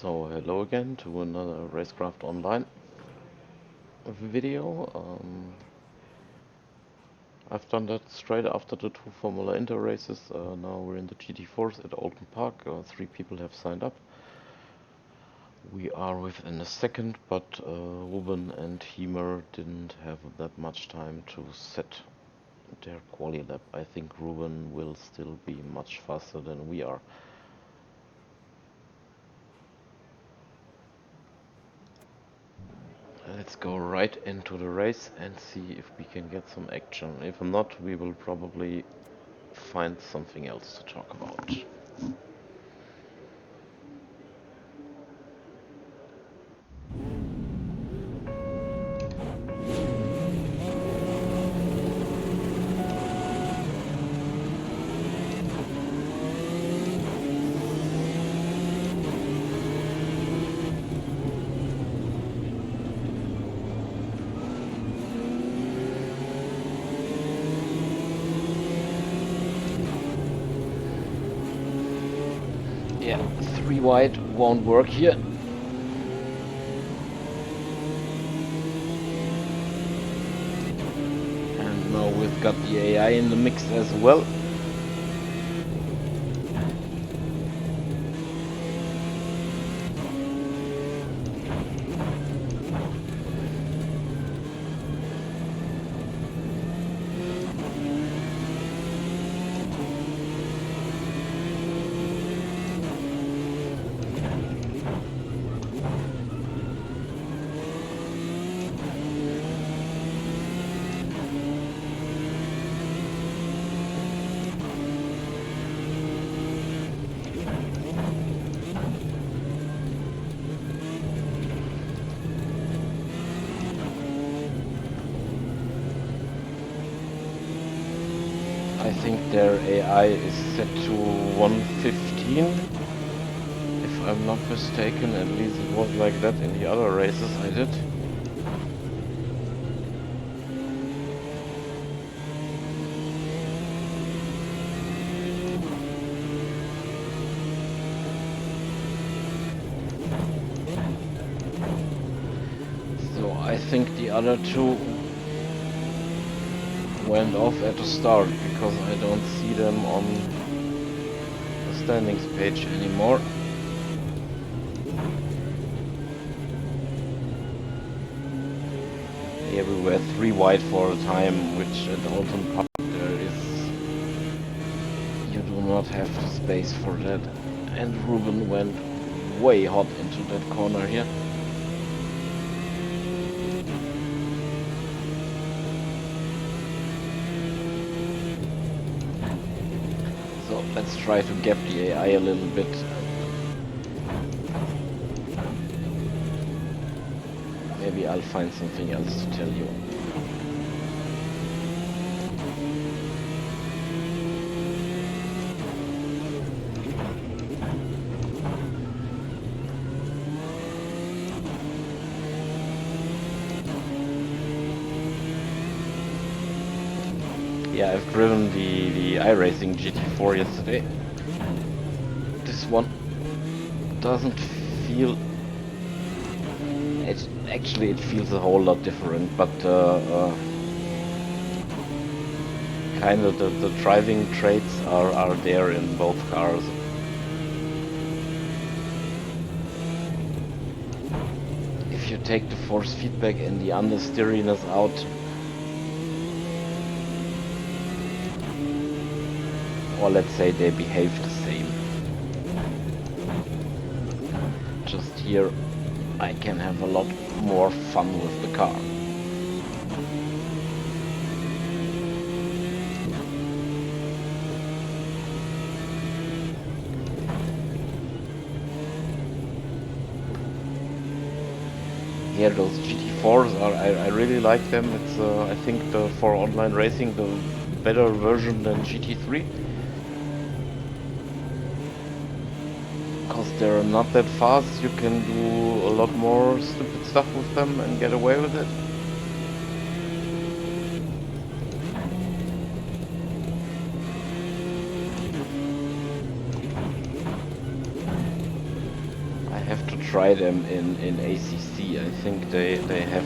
So hello again to another Racecraft Online video. I've done that straight after the two Formula Inter races. Now we're in the GT4s at Oulton Park. 3 people have signed up. We are within a second, but Ruben and Hemer didn't have that much time to set their quali lap. I think Ruben will still be much faster than we are. Let's go right into the race and see if we can get some action. If not, we will probably find something else to talk about. Yeah, 3 wide won't work here. And now we've got the AI in the mix as well. I think their AI is set to 115, if I'm not mistaken. At least it was like that in the other races I did. So I think the other two went off at the start because I don't see them on the standings page anymore. Yeah, we were 3 wide for a time, which at Oulton Park there is, you do not have the space for that. And Ruben went way hot into that corner here. So let's try to gap the AI a little bit. Maybe I'll find something else to tell you. Yeah, I've driven the iRacing GT4 yesterday. This one doesn't feel... Actually, it feels a whole lot different, but kind of the driving traits are there in both cars. If you take the force feedback and the understeeriness out, or let's say they behave the same. Just here I can have a lot more fun with the car. Yeah, those GT4s are, I really like them. It's I think for online racing the better version than GT3. Because they're not that fast, you can do a lot more stupid stuff with them and get away with it. I have to try them in ACC. I think they have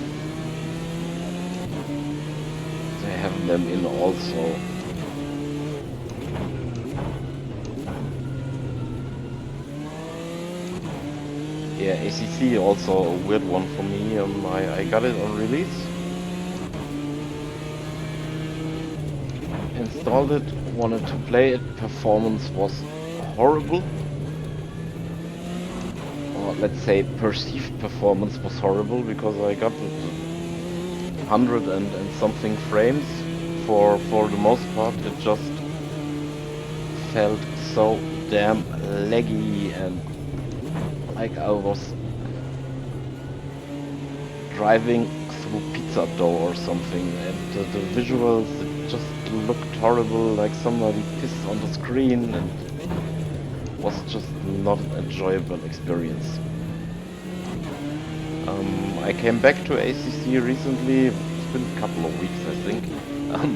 them in also. Yeah, ACC also a weird one for me. I got it on release, installed it, wanted to play it. Performance was horrible. Or let's say perceived performance was horrible, because I got 100 and something frames. For the most part, it just felt so damn laggy, and like I was driving through pizza dough or something, and the visuals, it just looked horrible, like somebody pissed on the screen, and was just not an enjoyable experience. I came back to ACC recently. It's been a couple of weeks, I think.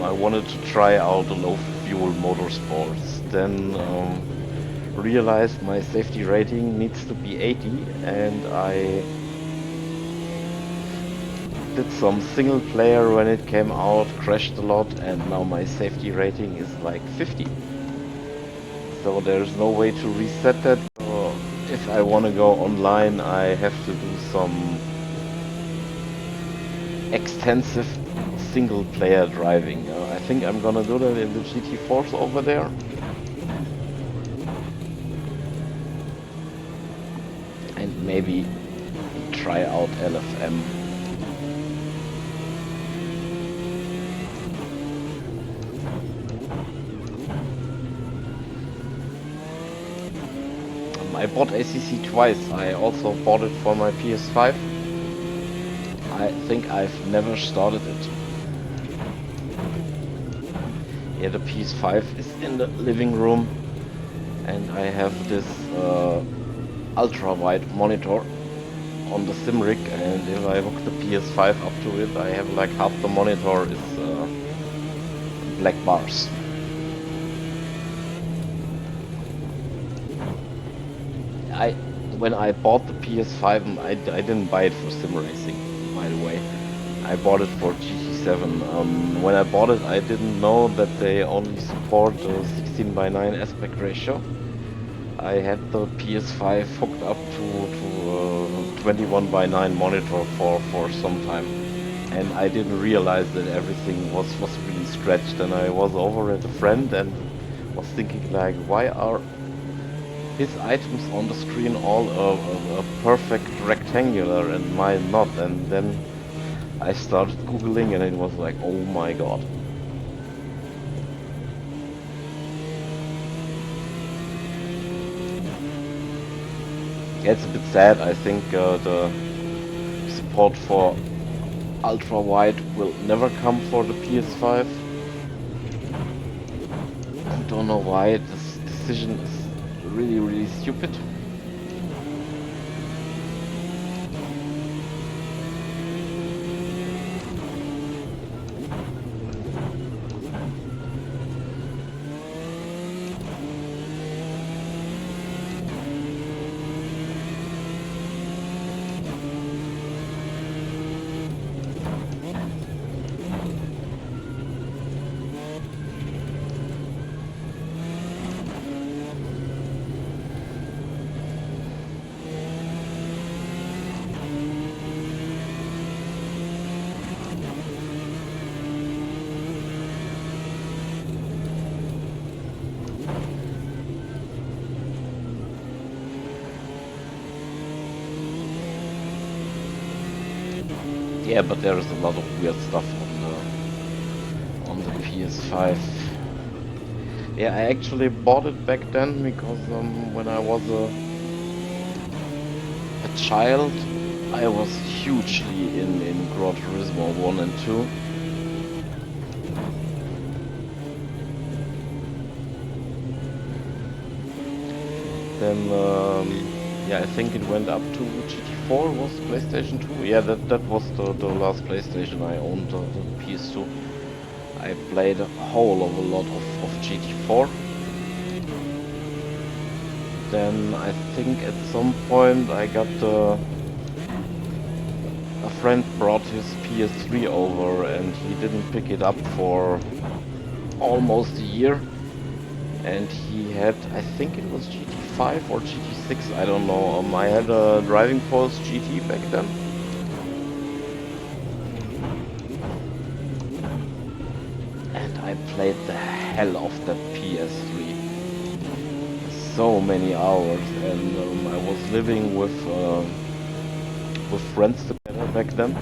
I wanted to try out the low fuel motorsports, then realized my safety rating needs to be 80, and I did some single player when it came out, crashed a lot, and now my safety rating is like 50. So there's no way to reset that. So if I want to go online, I have to do some extensive single player driving. I think I'm gonna do that in the GT4s over there. And maybe try out LFM. I bought ACC twice. I also bought it for my PS5. I think I've never started it. Yeah, the PS5 is in the living room, and I have this ultra-wide monitor on the sim rig, and if I hook the PS5 up to it, I have like half the monitor is black bars. When I bought the PS5, I didn't buy it for sim racing, by the way. I bought it for GT7. When I bought it, I didn't know that they only support 16:9 aspect ratio. I had the PS5 hooked up to 21:9 monitor for some time, and I didn't realize that everything was really scratched. And I was over at a friend and was thinking like, why are his items on the screen all a perfect rectangular and mine not? And then I started googling, and it was like, oh my god. Yeah, it's a bit sad. I think the support for ultra wide will never come for the PS5. I don't know why. This decision is really stupid. Yeah, but there is a lot of weird stuff on the PS5. Yeah, I actually bought it back then because when I was a child, I was hugely in Gran Turismo 1 and 2. Then yeah, I think it went up to GT4 was PlayStation 2. Yeah, that was the last PlayStation I owned, the PS2. I played a whole of a lot of GT4. then I think at some point I got a friend brought his PS3 over and he didn't pick it up for almost a year. And he had, I think it was GT5 or GT6, I don't know. I had a Driving Force GT back then. And I played the hell of the PS3. So many hours, and I was living with friends together back then.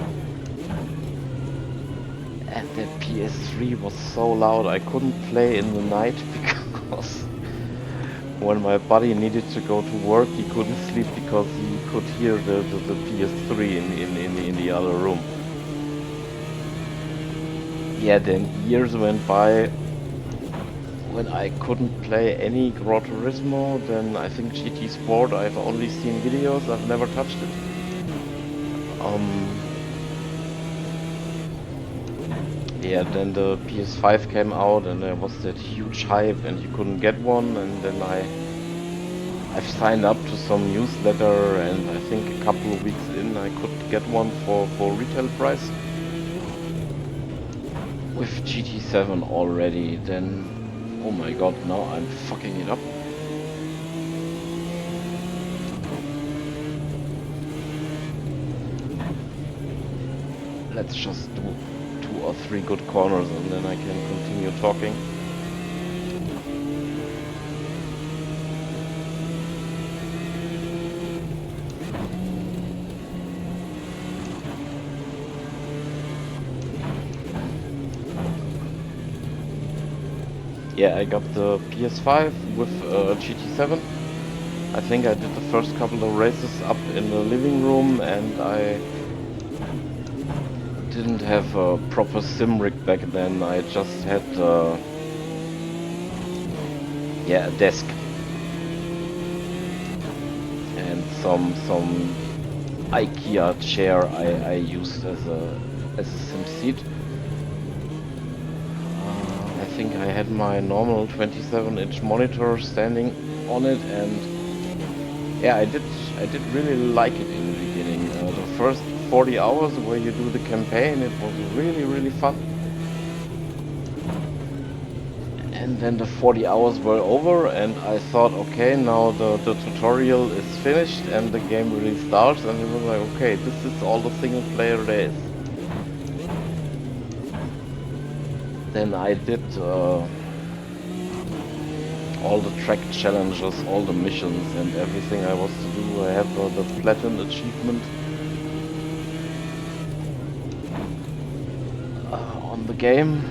And the PS3 was so loud I couldn't play in the night because when my buddy needed to go to work he couldn't sleep because he could hear the PS3 in the other room. Yeah, then years went by when I couldn't play any Gran Turismo. Then I think GT Sport I've only seen videos, I've never touched it. Yeah, then the PS5 came out and there was that huge hype and you couldn't get one, and then I've signed up to some newsletter and I think a couple of weeks in I could get one for retail price. With GT7 already, then oh my god, now I'm fucking it up. Let's just do 2 or 3 good corners and then I can continue talking. Yeah, I got the PS5 with GT7. I think I did the first couple of races up in the living room, and I didn't have a proper sim rig back then. I just had yeah, a desk and some IKEA chair I used as a sim seat. I think I had my normal 27-inch monitor standing on it, and yeah, I did really like it in the beginning. The first 40 hours where you do the campaign, it was really fun. And then the 40 hours were over and I thought, okay, now the tutorial is finished and the game really starts, and it was like, okay, this is all the single player there is. Then I did all the track challenges, all the missions and everything I was to do. I have the Platinum achievement on the game.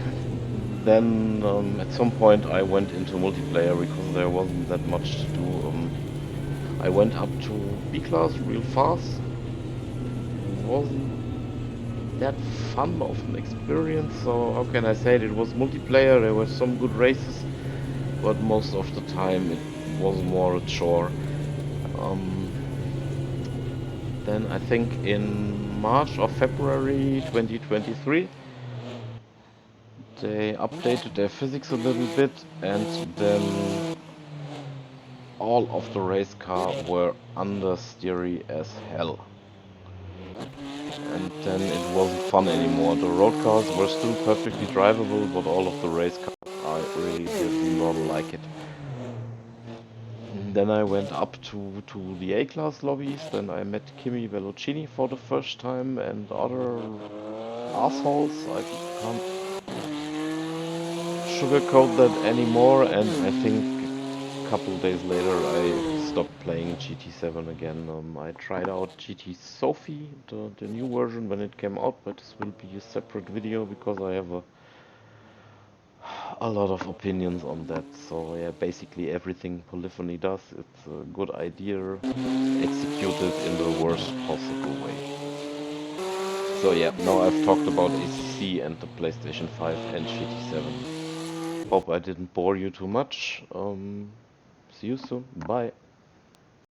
Then at some point I went into multiplayer because there wasn't that much to do. I went up to B class real fast. It wasn't that fun of an experience, so how can I say it? It was multiplayer, there were some good races, but most of the time it was more a chore. Then I think in March or February 2023 they updated their physics a little bit, and then all of the race cars were understeery as hell. And then it wasn't fun anymore. The road cars were still perfectly drivable, but all of the race cars, I really did not like it. And then I went up to the A-class lobbies, then I met Kimi Velocini for the first time and other assholes. I can't sugarcoat that anymore, and I think a couple days later I stopped playing GT7 again. I tried out GT Sophie, the new version, when it came out, but this will be a separate video because I have a lot of opinions on that. So yeah, basically everything Polyphony does, it's a good idea executed in the worst possible way. So yeah, now I've talked about ACC and the PlayStation 5 and GT7. Hope I didn't bore you too much. See you soon. Bye.